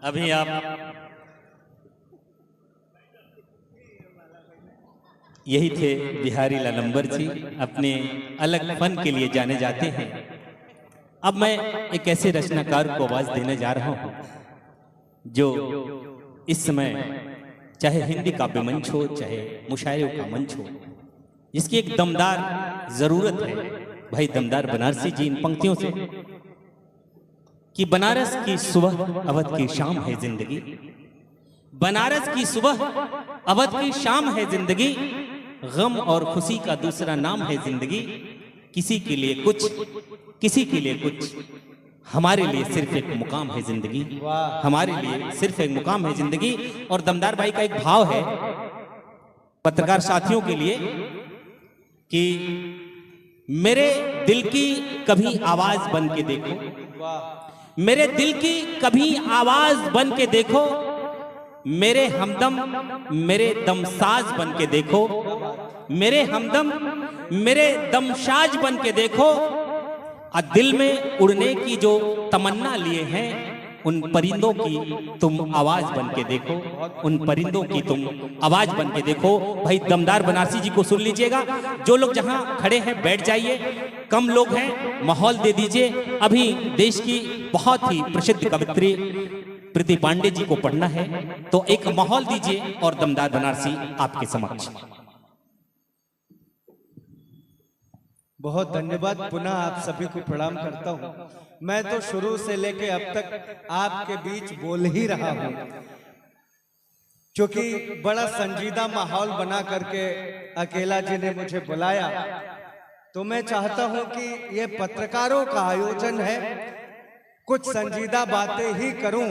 अभी आप यही थे बिहारी लालंबर जी, अपने अलग फन के लिए जाने जाते हैं। अब मैं एक ऐसे रचनाकार को आवाज देने जा रहा हूं जो इस समय चाहे हिंदी काव्य मंच हो चाहे मुशायरों का मंच हो, जिसकी एक दमदार जरूरत है। भाई दमदार बनारसी जी इन पंक्तियों से कि बनारस की सुबह अवध की शाम है जिंदगी, बनारस की सुबह अवध की शाम है जिंदगी, गम और खुशी का दूसरा नाम है जिंदगी। किसी के लिए कुछ, किसी के लिए कुछ, हमारे लिए सिर्फ एक मुकाम है जिंदगी, हमारे लिए सिर्फ एक मुकाम है जिंदगी। और दमदार भाई का एक भाव है पत्रकार साथियों के लिए कि मेरे दिल की कभी आवाज बन के देखो, मेरे दिल की कभी आवाज बन के देखो, मेरे हमदम मेरे दमसाज बन के देखो, मेरे हमदम मेरे दमसाज बन के देखो। और दिल में उड़ने की जो तमन्ना लिए हैं उन परिंदों की तुम आवाज बन के देखो, उन परिंदों की तुम आवाज बन के देखो। भाई दमदार बनारसी जी को सुन लीजिएगा। जो लोग जहां खड़े हैं बैठ जाइए, कम लोग हैं माहौल दे दीजिए। अभी देश की बहुत ही प्रसिद्ध कवित्री प्रीति पांडे जी को पढ़ना है, तो एक माहौल दीजिए और दमदार बनारसी आपके समक्ष। बहुत धन्यवाद। पुनः आप सभी को प्रणाम करता हूं। मैं तो शुरू से लेके अब तक आपके बीच बोल ही रहा हूं, क्योंकि बड़ा संजीदा माहौल बना करके अकेला जी ने मुझे बुलाया। तो मैं चाहता हूं कि ये पत्रकारों का आयोजन है, कुछ संजीदा बातें ही करूं।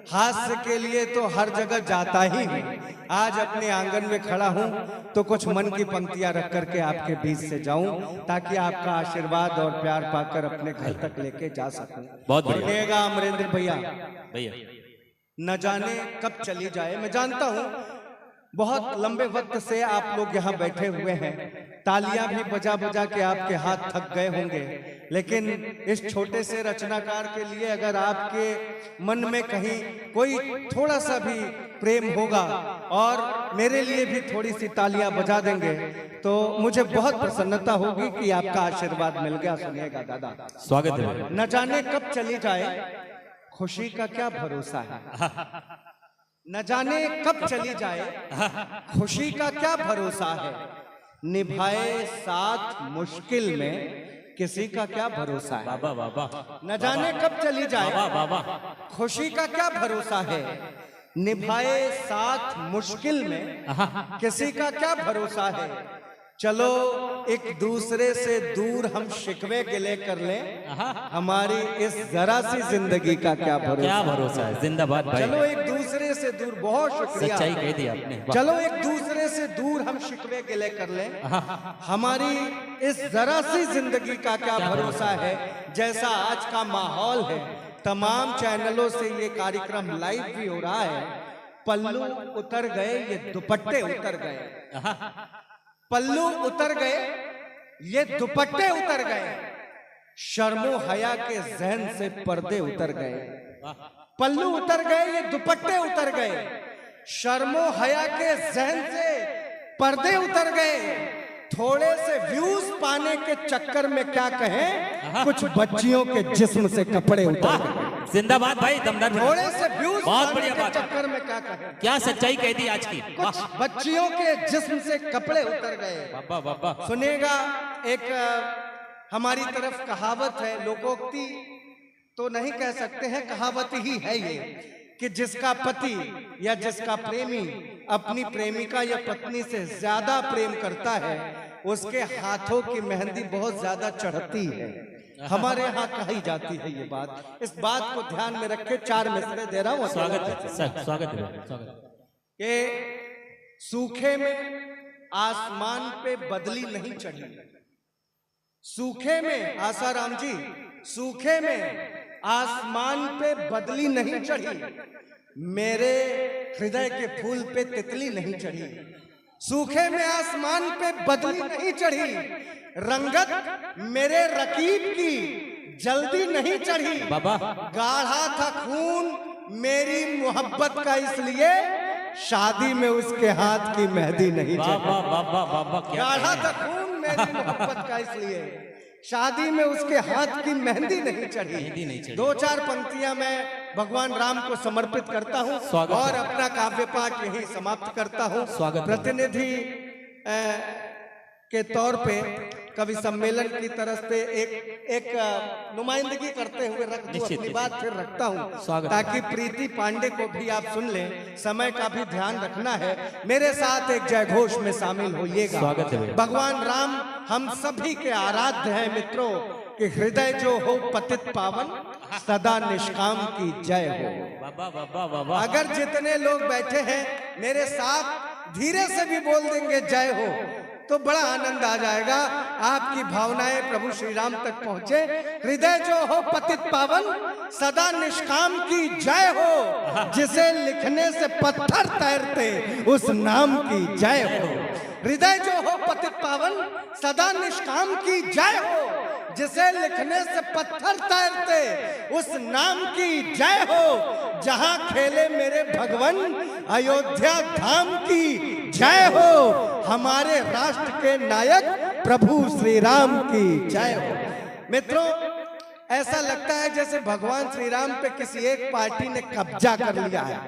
हास्य के लिए तो हर जगह जाता ही हूं। आज अपने आंगन में खड़ा हूं तो कुछ मन की पंक्तियां रख करके आपके बीच से जाऊं, ताकि आपका आशीर्वाद और प्यार पाकर अपने घर तक लेके जा सकूं। बहुत बढ़िया अमरेंद्र भैया। भैया न जाने कब चली जाए। मैं जानता हूं बहुत लंबे वक्त से आप लोग यहाँ बैठे हुए हैं, तालियां भी बजा बजा के आपके हाथ थक गए होंगे, लेकिन इस छोटे से रचनाकार के लिए अगर आपके मन में कहीं कोई थोड़ा सा भी प्रेम होगा और मेरे लिए भी थोड़ी सी तालियां बजा देंगे तो मुझे बहुत प्रसन्नता होगी कि आपका आशीर्वाद मिल गया। सुनिएगा दादा, स्वागत है। न जाने कब चली जाए खुशी का क्या भरोसा है, न जाने कब चली जाए खुशी का क्या भरोसा है, निभाए साथ मुश्किल में किसी का क्या भरोसा है। बाबा बाबा न जाने कब चली जाए बाबा खुशी का क्या भरोसा है, निभाए साथ मुश्किल में किसी का क्या भरोसा है। चलो एक दूसरे से दूर हम शिकवे गिले कर लें, हमारी इस जरा सी जिंदगी का क्या भरोसा है। जिंदाबाद भाई। चलो एक दूसरे से दूर, बहुत शुक्रिया, सच्चाई कह दी आपने। चलो एक दूसरे से दूर हम शिकवे गिले कर लें, हमारी इस जरा सी जिंदगी का क्या भरोसा है। जैसा आज का माहौल है, तमाम चैनलों से ये कार्यक्रम लाइव भी हो रहा है। पल्लू उतर गए, ये दुपट्टे उतर गए, पल्लू उतर गए, ये दुपट्टे उतर गए, शर्मो हया के जहन से पर्दे उतर गए। पल्लू उतर गए, ये दुपट्टे उतर गए, शर्मो हया के जहन से पर्दे उतर गए। थोड़े से व्यूज पाने के चक्कर में क्या कहें, कुछ बच्चियों के जिस्म से कपड़े उतर गए। जिंदाबाद भाई दमदार। थोड़े से व्यूज बहुत पाने बढ़िया के बात। चक्कर में क्या कहें, क्या सच्चाई कह दी आज की। कुछ बच्चियों के जिस्म से कपड़े उतर गए। बाबा बाबा सुनिएगा, एक हमारी तरफ कहावत है, लोकोक्ति तो नहीं कह सकते हैं, कहावत ही है ये, कि जिसका पति या जिसका प्रेमी अपनी प्रेमिका या पत्नी से ज्यादा प्रेम करता है, उसके हाथों की मेहंदी बहुत ज्यादा चढ़ती है। हमारे यहाँ कही जाती है ये बात। इस बात को ध्यान में रखे 4 मिसरे दे रहा हूँ। स्वागत है सर, स्वागत है। कि सूखे में आसमान पे बदली नहीं चढ़ी, सूखे में आसाराम जी, सूखे में आसमान पे बदली नहीं चढ़ी, मेरे हृदय के फूल पे तितली नहीं चढ़ी। सूखे में आसमान पे बदली नहीं चढ़ी, रंगत मेरे रकीब की जल्दी नहीं चढ़ी। बाबा गाढ़ा था खून मेरी मोहब्बत का, इसलिए शादी में उसके हाथ की मेहंदी नहीं वाह चढ़ी। वाह वाह वाह वाह वाह, क्या गाढ़ा था खून मेरी मोहब्बत का, इसलिए शादी में उसके हाथ की मेहंदी नहीं मेहंदी नहीं चढ़ी। चढ़ी। 2-4 पंक्तियां मैं भगवान राम को समर्पित करता हूं स्वागत है। और अपना काव्य पाठ यही समाप्त करता हूं। स्वागत है। प्रतिनिधि के तौर पे कवि सम्मेलन की तरफ से एक नुमाइंदगी करते हुए रख दूं, निश्चित, अपनी बात फिर रखता हूं स्वागत है। ताकि प्रीति पांडे को भी आप सुन लें। समय का भी ध्यान रखना है। मेरे साथ एक जय घोष में शामिल होइएगा। स्वागत है भैया। भगवान राम हम सभी के आराध्य हैं मित्रों, कि हृदय जो हो पतित पावन, सदा निष्काम की जय हो। वाह वाह वाह वाह वाह। अगर जितने लोग बैठे हैं मेरे साथ धीरे से भी बोल देंगे जय हो तो बड़ा आनंद आ जाएगा। आपकी भावनाएं प्रभु श्री राम तक पहुंचे। हृदय जो हो पतित पावन, सदा निष्काम की जय हो। जिसे लिखने से पत्थर तैरते, उस नाम की जय हो। हृदय जो हो पतित पावन, सदा निष्काम की जय हो। जिसे लिखने से पत्थर तैरते, उस नाम की जय हो। जहां खेले मेरे भगवन, अयोध्या धाम की जय हो। हमारे राष्ट्र के नायक प्रभु श्री राम की जय हो। मित्रों, ऐसा लगता है जैसे भगवान श्री राम पे किसी एक पार्टी ने कब्जा कर लिया है।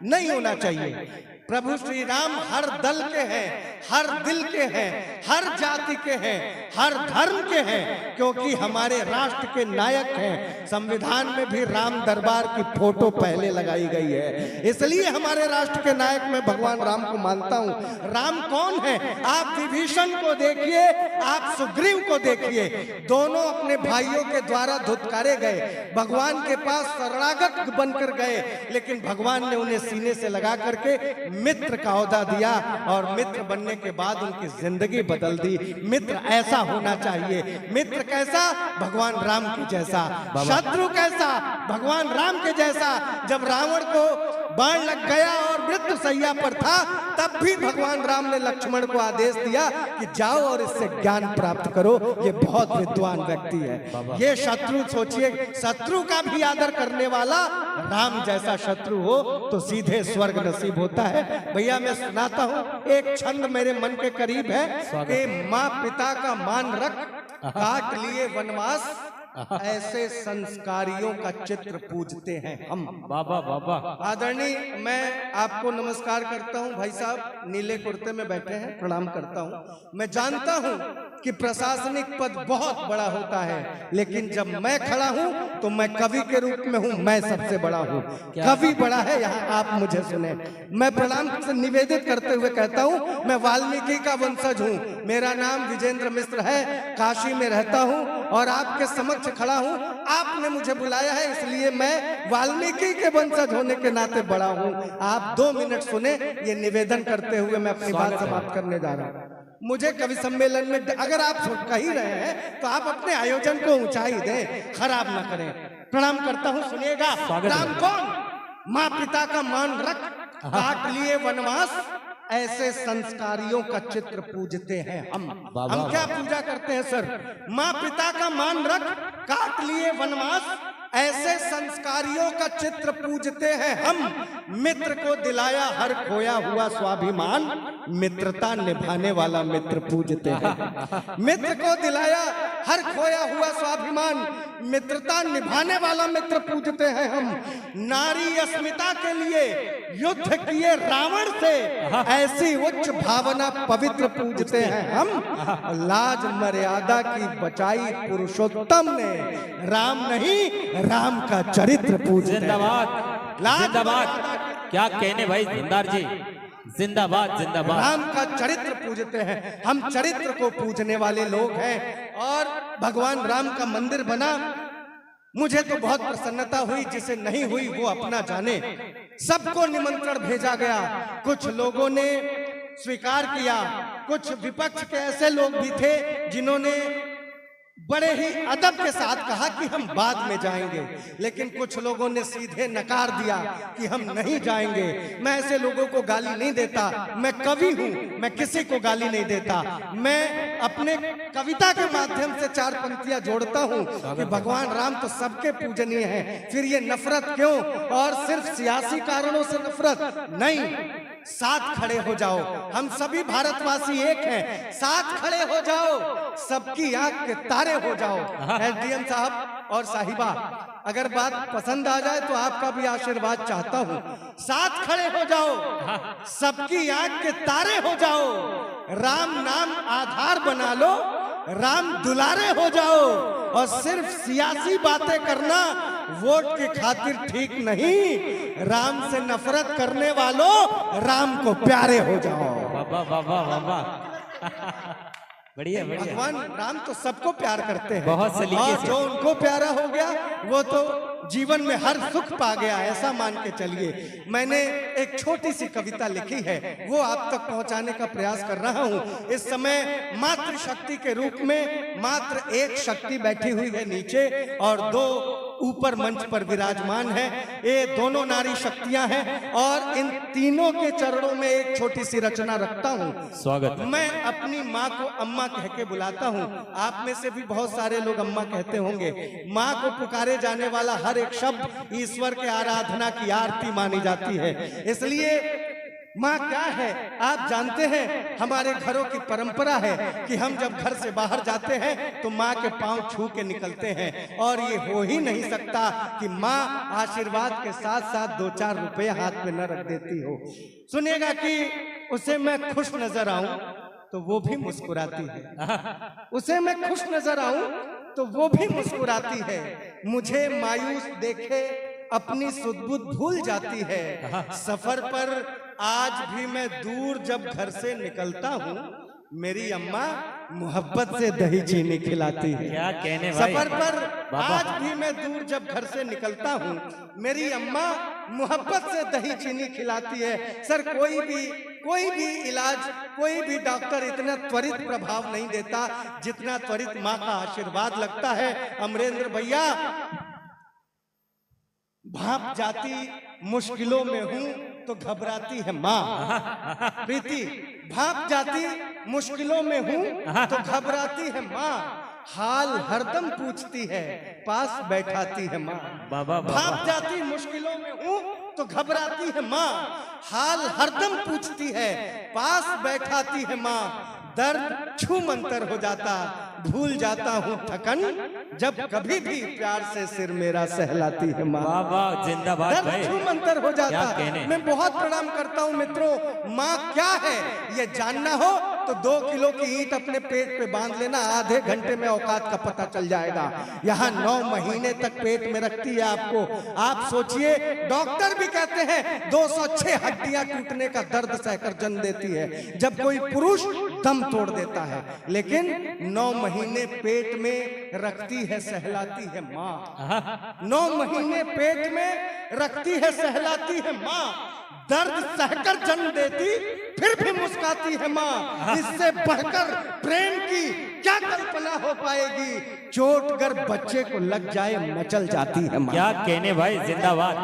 नहीं होना चाहिए। प्रभु श्री राम हर दल के हैं, हर दिल के हैं, हर जाति के हैं, हर धर्म के हैं, क्योंकि हमारे राष्ट्र के नायक हैं। संविधान में भी राम दरबार की फोटो पहले लगाई गई है, इसलिए हमारे राष्ट्र के नायक मैं भगवान राम को मानता हूं। राम कौन है? आप विभीषण को देखिए, आप सुग्रीव को देखिए, दोनों अपने भाइयों के द्वारा धुतकारे गए, भगवान के पास शरणागत बनकर गए, लेकिन भगवान ने उन्हें सीने से लगा करके मित्र का ओहदा दिया और मित्र बनने के बाद उनकी जिंदगी बदल दी। मित्र ऐसा होना चाहिए। मित्र कैसा? भगवान राम के जैसा। शत्रु कैसा? भगवान राम के जैसा। जब रावण को बाण लग गया और मृत्यु शैया पर था, तब भी भगवान राम ने लक्ष्मण को आदेश दिया कि जाओ और इससे ज्ञान प्राप्त करो, ये बहुत विद्वान व्यक्ति है। ये शत्रु, सोचिए, शत्रु का भी आदर करने वाला राम जैसा शत्रु हो तो सीधे स्वर्ग नसीब होता है। भैया मैं सुनाता हूँ, एक छंद मेरे मन के करीब है कि माँ पिता का मान रख, काट लिए वनवास, ऐसे संस्कारियों का चित्र पूजते हैं हम। बाबा बाबा। आदरणीय, मैं आपको नमस्कार करता हूं। भाई साहब नीले कुर्ते में बैठे हैं, प्रणाम करता हूं। मैं जानता हूं कि प्रशासनिक पद बहुत बड़ा होता है, लेकिन जब मैं खड़ा हूं तो मैं कवि के रूप में हूं। मैं सबसे बड़ा हूं, कवि बड़ा है यहाँ, आप मुझे सुने। मैं प्रणाम से निवेदित करते हुए कहता हूं, मैं वाल्मीकि का वंशज हूं। मेरा नाम विजेंद्र मिश्र है, काशी में रहता हूं और आपके समक्ष खड़ा हूं। आपने मुझे बुलाया है, इसलिए मैं वाल्मीकि के वंशज होने के नाते बड़ा हूं। आप 2 मिनट सुने, ये निवेदन करते हुए मैं अपनी बात समाप्त करने जा रहा हूं। मुझे कवि सम्मेलन में अगर आप कह ही रहे हैं तो आप अपने आयोजन को ऊंचाई दें, खराब ना करें। प्रणाम करता हूं, सुनिएगा। राम कौन? माँ पिता का मान रख, काट लिए वनवास, ऐसे संस्कारियों का चित्र पूजते हैं हम। हम क्या पूजा करते हैं सर? माँ पिता का मान रख, काट लिए वनवास, ऐसे संस्कारियों का चित्र पूजते हैं हम। मित्र को दिलाया हर खोया हुआ स्वाभिमान, मित्रता निभाने वाला मित्र पूजते हैं। मित्र को दिलाया हर खोया हुआ स्वाभिमान, मित्रता निभाने वाला मित्र पूजते हैं हम। नारी अस्मिता के लिए युद्ध किए रावण से, ऐसी उच्च भावना पवित्र पूजते हैं हम। लाज मर्यादा की बचाई पुरुषोत्तम ने, राम नहीं राम का चरित्र पूजते हैं। जिंदाबाद जिंदाबाद। क्या कहने भाई जिंदार जी, जिंदाबाद जिंदाबाद। राम का चरित्र पूजते हैं हम, चरित्र को पूजने वाले लोग हैं। और भगवान राम का मंदिर बना, मुझे तो बहुत प्रसन्नता हुई। जिसे नहीं हुई वो अपना जाने। सबको निमंत्रण भेजा गया, कुछ लोगों ने स्वीकार किया, कुछ विपक्ष के ऐसे लोग भी थे जिन्होंने बड़े ही अदब के साथ कहा कि हम बाद में जाएंगे, लेकिन कुछ लोगों ने सीधे नकार दिया कि हम नहीं जाएंगे। मैं ऐसे लोगों को गाली नहीं देता, मैं कवि हूँ, मैं किसी को गाली नहीं देता। मैं अपने कविता के माध्यम से 4 पंक्तियां जोड़ता हूँ कि भगवान राम तो सबके पूजनीय हैं, फिर ये नफरत क्यों, और सिर्फ सियासी कारणों से नफरत नहीं। साथ खड़े हो जाओ, हम सभी भारतवासी एक हैं, साथ खड़े हो जाओ, सबकी आंख के तारे हो जाओ। एसडीएम साहब और साहिबा, अगर बात पसंद आ जाए तो आपका भी आशीर्वाद चाहता हूँ। साथ खड़े हो जाओ, सबकी आंख के तारे हो जाओ, राम नाम आधार बना लो, राम दुलारे हो जाओ, और सिर्फ सियासी बातें करना वोट की खातिर ठीक नहीं। राम से नफरत करने वालों, राम को प्यारे हो जाओ। वाह वाह वाह वाह, बढ़िया बढ़िया। भगवान राम तो सबको प्यार करते हैं, बहुत सलीके और से। जो उनको प्यारा हो गया वो तो जीवन में हर सुख पा गया, ऐसा मान के चलिए। मैंने एक छोटी सी कविता लिखी है, वो आप तक पहुंचाने का प्रयास कर रहा हूं। इस समय मातृ शक्ति के रूप में मात्र एक शक्ति बैठी हुई है नीचे, और 2 ऊपर मंच पर विराजमान है। ये दोनों नारी शक्तियां हैं, और इन तीनों के चरणों में एक छोटी सी रचना रखता हूं। स्वागत। मैं अपनी माँ को अम्मा कह के बुलाता हूँ। आप में से भी बहुत सारे लोग अम्मा कहते होंगे। माँ को पुकारे जाने वाला हर एक शब्द ईश्वर के आराधना की आरती मानी जाती है। इसलिए माँ क्या है आप जानते हैं, हमारे घरों की परंपरा है कि हम जब घर से बाहर जाते हैं तो माँ के पांव छू के निकलते हैं, और ये हो ही नहीं सकता कि माँ आशीर्वाद के साथ साथ 2-4 रुपए हाथ में न रख देती हो। सुनिएगा कि उसे मैं खुश नजर आऊं तो वो भी मुस्कुराती है, उसे मैं खुश नजर आऊं तो वो भी मुस्कुराती है, मुझे मायूस देखे अपनी सुध-बुध भूल जाती है। सफर पर आज भी मैं दूर जब घर से निकलता हूँ, मेरी अम्मा मोहब्बत से दही चीनी खिलाती है। क्या कहने भाई। सफर पर आज भी मैं दूर जब घर से निकलता हूँ, मेरी अम्मा मोहब्बत से दही चीनी खिलाती है। सर कोई भी इलाज, कोई भी डॉक्टर इतना त्वरित प्रभाव नहीं देता जितना त्वरित माँ का आशीर्वाद लगता है। अमरेंद्र भैया, भाप जाती मुश्किलों में हूँ तो घबराती है माँ। प्रीति, भाप जाती मुश्किलों में हूँ तो घबराती है माँ, हाल हरदम पूछती है पास बैठाती है माँ। भाप जाती मुश्किलों में हूँ तो घबराती है माँ, हाल हरदम पूछती है पास बैठाती है माँ। दर्द छू मंतर हो जाता, भूल जाता हूँ थकन, जब कभी भी प्यार से सिर मेरा सहलाती है माँ। वाह वाह, जिंदाबाद भाई। दर्द छू मंतर हो जाता। क्या कहने। मैं बहुत प्रणाम करता हूँ मित्रों। माँ क्या है ये जानना हो तो 2 किलो की ईंट अपने पेट पे बांध लेना, आधे घंटे में औकात का पता चल जाएगा। यहाँ 9 महीने तक पेट में रखती है आपको। आप सोचिए, डॉक्टर भी कहते हैं 206 हड्डियां टूटने का दर्द सहकर जन्म देती है जब कोई पुरुष दम तोड़ देता है, लेकिन 9 महीने पेट में रखती है, सहलाती है माँ। 9 महीने पेट में रखती है, सहलाती है माँ। दर्द सहकर जन्म देती फिर भी मुस्काती है माँ। इससे बढ़कर प्रेम की क्या कल्पना हो पाएगी। चोट अगर बच्चे को लग जाए मचल जाती है माँ। क्या कहने भाई, जिंदाबाद।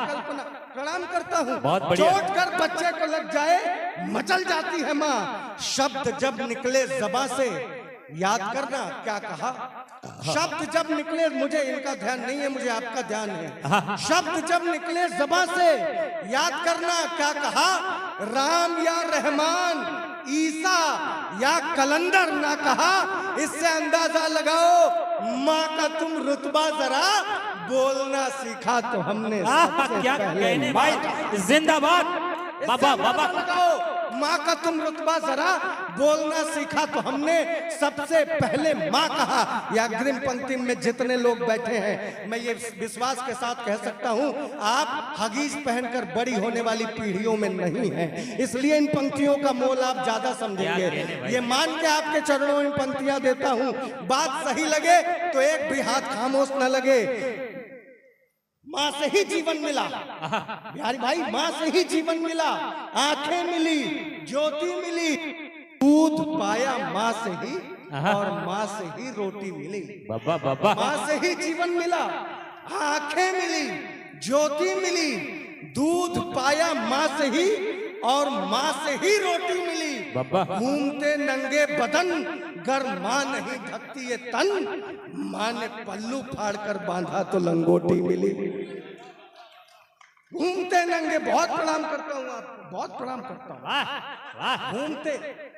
कल्पना, प्रणाम करता हूँ। बहुत बढ़िया। चोट कर बच्चे को लग जाए मचल जाती है माँ। शब्द जब निकले ज़बां से, याद करना क्या कहा। शब्द जब निकले, मुझे इनका ध्यान नहीं है, मुझे आपका ध्यान है। शब्द जब निकले ज़बां से, याद करना क्या कहा। राम या रहमान, ईसा या कलंदर ना कहा। इससे अंदाजा लगाओ माँ का तुम रुतबा जरा बोलना सीखा तो हमने सबसे क्या पहले कहने भाई, जिंदाबाद। बाबा बाबा लगाओ, माँ का तुम रुतबा जरा बोलना सीखा तो हमने सबसे पहले माँ कहा। या अग्रिम पंक्ति में जितने लोग बैठे हैं, मैं ये विश्वास के साथ कह सकता हूँ, आप हगीज पहनकर बड़ी होने वाली पीढ़ियों में नहीं हैं, इसलिए इन पंक्तियों का मोल आप ज्यादा समझेंगे। ये मान के आपके चरणों में पंक्तियां देता हूँ। बात सही लगे तो एक भी हाथ खामोश न लगे। माँ से ही जीवन मिला बिहारी भाई, माँ से ही जीवन मिला। आंखें मिली, ज्योति मिली, दूध पाया माँ से ही और माँ से ही रोटी मिली। बाबा बाबा माँ से ही जीवन मिला, आंखें मिली, ज्योति मिली, दूध पाया माँ से ही और माँ से ही रोटी मिली। बाबा घूमते नंगे बदन गर माँ नहीं ढकती ये तन, माँ ने पल्लू फाड़ कर बांधा तो लंगोटी मिली। घूमते नंगे, बहुत प्रणाम करता हूँ आपको, बहुत प्रणाम करता हूँ। वाह वाह घूमते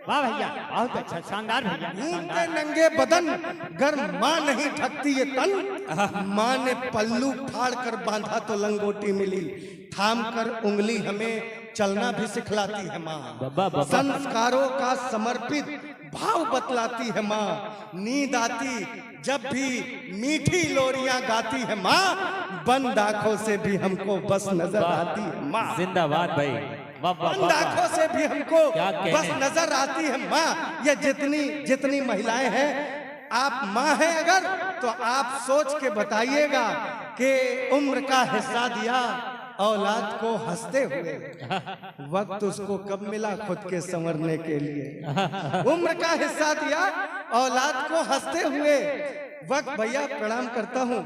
वाह भैया, बहुत अच्छा, शानदार भैया, घूमते नंगे बदन गर माँ नहीं ढकती ये तन, माँ ने पल्लू फाड़ कर बांधा तो लंगोटी मिली। थाम कर उंगली हमें चलना भी सिखलाती है माँ, बाबा बाबा संस्कारों का समर्पित भाव बतलाती है माँ। नींद आती जब भी मीठी लोरियां गाती है माँ, बंद आंखों से भी हमको बस नजर आती है माँ। जिंदाबाद भाई, वाह वाह बंद वाह आंखों से भी हमको क्या कहने। बस नजर आती है माँ। ये जितनी महिलाएं हैं, आप माँ हैं अगर तो आप सोच के बताइएगा कि उम्र का हिस्सा दिया औलाद को हंसते हुए, वक्त उसको कब मिला खुद के संवरने के लिए। उम्र का हिस्सा दिया औलाद को हंसते हुए, वक्त भैया प्रणाम करता हूँ।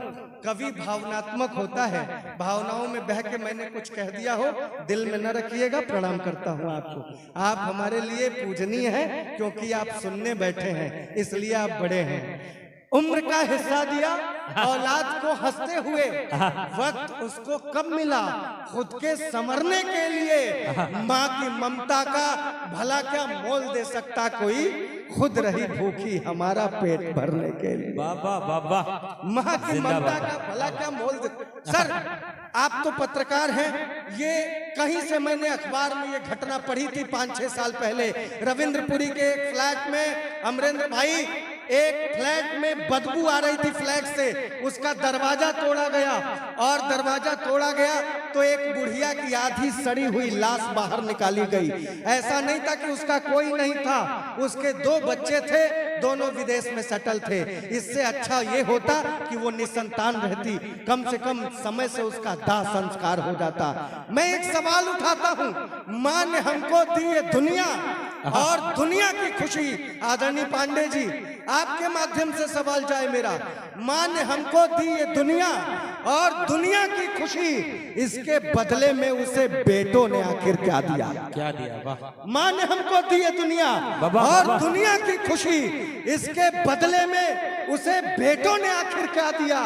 कवि भावनात्मक होता है, भावनाओं में बह के मैंने कुछ कह दिया हो दिल में न रखिएगा, प्रणाम करता हूँ आपको। आप हमारे लिए पूजनीय हैं क्योंकि आप सुनने बैठे हैं, इसलिए आप बड़े हैं। उम्र का हिस्सा दिया औलाद को हंसते हुए, वक्त उसको कब मिला खुद के संवरने के लिए। माँ की ममता का भला क्या मोल दे सकता कोई, खुद रही भूखी हमारा पेट भरने के लिए। बाबा बाबा माँ की ममता का भला क्या मोल दे। सर आप तो पत्रकार हैं, ये कहीं से मैंने अखबार में ये घटना पढ़ी थी 5-6 साल पहले। रविंद्रपुरी के एक फ्लैट में अमरेंद्र भाई, एक फ्लैट में बदबू आ रही थी फ्लैट से, उसका दरवाजा तोड़ा गया और दरवाजा तोड़ा गया तो एक बुढ़िया की आधी सड़ी हुई लाश बाहर निकाली गई। ऐसा नहीं था कि उसका कोई नहीं था, उसके 2 बच्चे थे, दोनों विदेश में सेटल थे। इससे अच्छा ये होता कि वो निसंतान रहती, कम से कम समय से उसका दाह संस्कार हो जाता। मैं एक सवाल उठाता हूँ, माँ ने हमको दी ये दुनिया और दुनिया की खुशी। आदरणीय पांडे जी, आपके माध्यम से सवाल जाए मेरा, माँ ने हमको दी ये दुनिया और दुनिया की खुशी, इसके बदले में उसे बेटों ने आखिर क्या दिया? क्या दिया? वाह, माँ ने हमको दी ये दुनिया बाबा, और बाबा। दुनिया की खुशी, इसके बदले में उसे बेटों ने आखिर क्या दिया?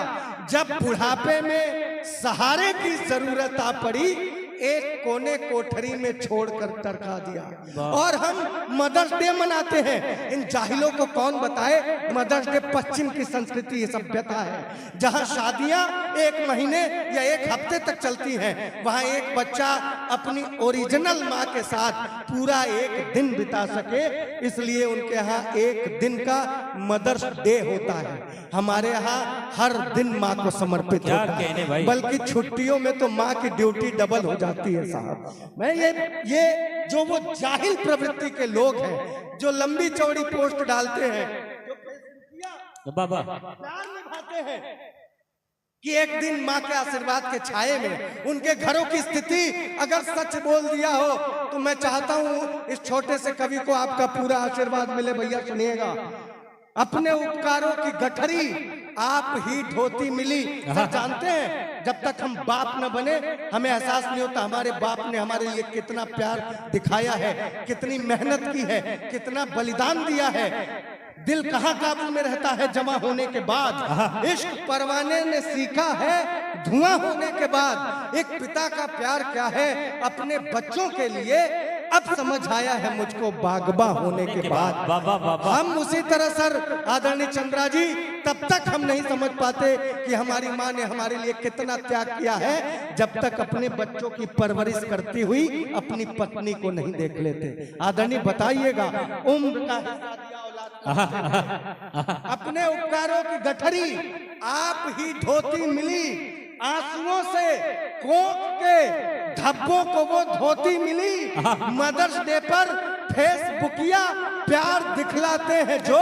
जब बुढ़ापे में सहारे की जरूरत आ पड़ी, एक कोने कोठरी में छोड़कर टरका दिया। और हम मदर्स डे मनाते हैं। इन जाहिलों को कौन बताए, मदर्स डे पश्चिम की संस्कृति, ये सभ्यता है, जहां शादियां 1 महीने या 1 हफ्ते तक चलती हैं, वहां एक बच्चा अपनी ओरिजिनल माँ के साथ पूरा 1 दिन बिता सके, इसलिए उनके यहाँ 1 दिन का मदर्स डे होता है। हमारे यहाँ हर दिन माँ को समर्पित क्या होता कहने है, भाई। बल्कि छुट्टियों में तो माँ की ड्यूटी डबल हो जाती है साहब। मैं ये जो वो जाहिल प्रवृत्ति के लोग हैं, जो लंबी चौड़ी पोस्ट डालते हैं, जो बाबा प्यार निभाते हैं कि एक दिन माँ के आशीर्वाद के छाये में उनके घरों की स्थिति अगर सच बोल दिया हो, तो मैं चाहता हूँ इस छोटे से कवि को आपका पूरा आशीर्वाद मिले। भैया सुनिएगा, अपने उपकारों की गठरी आप ही ढोती मिली। सर जानते हैं, जब तक हम बाप न बने हमें एहसास नहीं होता हमारे बाप ने हमारे लिए कितना प्यार दिखाया है, कितनी मेहनत की है, कितना बलिदान दिया है। दिल कहाँ काबू में रहता है जमा होने के बाद, इश्क परवाने ने सीखा है धुआं होने के बाद। एक पिता का प्यार क्या है अपने बच्चों के लिए, अब समझ आया है मुझको बागबा होने के बाद। बाबा बाबा हम उसी तरह सर आदरणीय चंद्रा जी, तब तक हम नहीं समझ पाते कि हमारी माँ ने हमारे लिए कितना त्याग किया है, जब तक अपने बच्चों की परवरिश करती हुई अपनी पत्नी को नहीं देख लेते। आदरणीय बताइएगा, उम्र का हिस्सा दिया औलाद को, अपने उपकारों की गठरी आप ही ढोती मिली, आंसुओं से कोक के धब्बों को वो धोती मिली। मदर्स डे पर फेसबुकिया प्यार दिखलाते हैं जो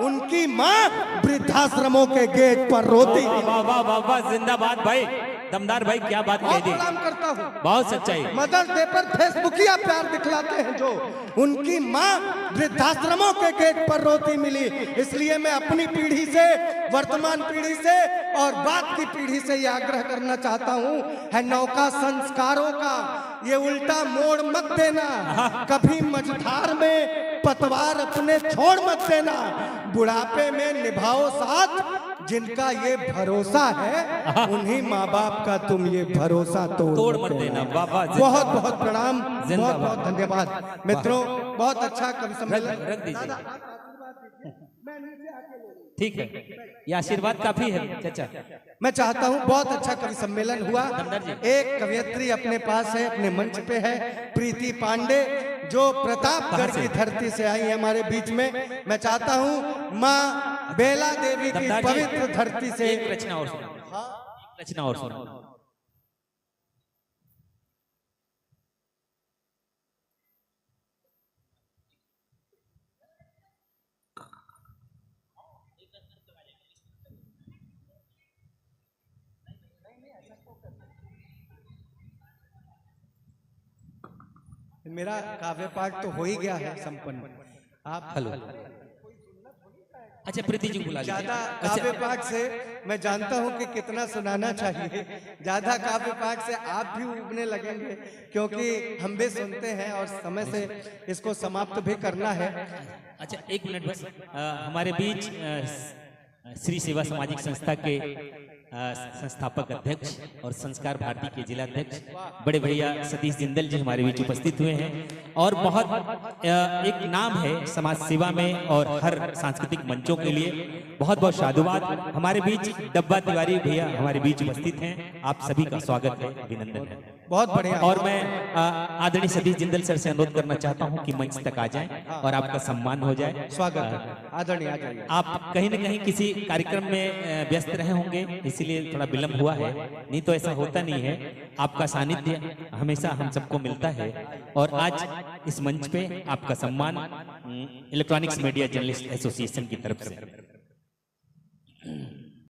उनकी माँ वृद्धाश्रमों के गेट पर रोती। बाबा बाबा जिंदाबाद भाई। दमदार भाई, क्या बात कह बहुत दी, प्रणाम करता हूँ। बहुत सच्चाई। मदर्स डे पर फेसबुकिया प्यार दिखलाते हैं जो, उनकी माँ वृद्धाश्रमों के गेट पर रोती मिली। इसलिए मैं अपनी पीढ़ी से, वर्तमान पीढ़ी से और बाद की पीढ़ी से यह आग्रह करना चाहता हूँ, है नौका संस्कारों का ये उल्टा मोड़ मत देना, कभी मझधार में पतवार अपने छोड़ मत देना, बुढ़ापे में निभाओ साथ, जिनका ये भरोसा है उन्हीं माँ बाप का तुम ये भरोसा तोड़ मत देना। बाबा बहुत बहुत प्रणाम, बहुत जिंदाबाद। बहुत धन्यवाद मित्रों, बहुत अच्छा कवि सम्मेलन। रख दीजिए, ठीक है, ये आशीर्वाद काफी है चाचा। मैं चाहता हूं, बहुत अच्छा कवि सम्मेलन हुआ। दमदार जी। एक कवियत्री अपने पास है, अपने मंच पे है, प्रीति पांडे, जो प्रतापगढ़ कहाँ से? की धरती से आई है हमारे बीच में। मैं चाहता हूं माँ बेला देवी की दमदार जी, पवित्र धरती से एक रचना और सुना, एक रचना और सुना। मेरा काव्य पाठ तो हो ही गया है संपन्न। आप हेलो, अच्छा प्रीति जी बुला लीजिए। ज्यादा अच्छा, काव्य पाठ से मैं जानता हूं कि कितना सुनाना चाहिए, ज्यादा काव्य पाठ से आप भी उबने लगेंगे, क्योंकि हम भी सुनते हैं और समय से इसको समाप्त भी करना है। अच्छा एक मिनट बस, हमारे बीच श्री सेवा सामाजिक संस्था के संस्थापक अध्यक्ष और संस्कार भारती के जिला अध्यक्ष बड़े भैया सतीश जिंदल जी हमारे बीच उपस्थित हुए हैं, और बहुत एक नाम है समाज सेवा में और हर सांस्कृतिक मंचों के लिए। बहुत बहुत साधुवाद। हमारे बीच डब्बा तिवारी भैया हमारे बीच उपस्थित हैं, आप सभी का स्वागत है, अभिनंदन है। बहुत बढ़िया। और मैं आदरणीय सतीश जिंदल सर से अनुरोध करना चाहता हूं कि मंच तक आ जाएं और आपका सम्मान हो जाए। स्वागत है, आदरणीय, आ जाइए। आप कहीं न कहीं किसी कार्यक्रम में व्यस्त रहे होंगे, इसीलिए थोड़ा विलंब हुआ है, नहीं तो ऐसा होता नहीं है। आपका सानिध्य हमेशा हम सबको मिलता है, और आज इस मंच पे आपका सम्मान इलेक्ट्रॉनिक्स मीडिया जर्नलिस्ट एसोसिएशन की तरफ से।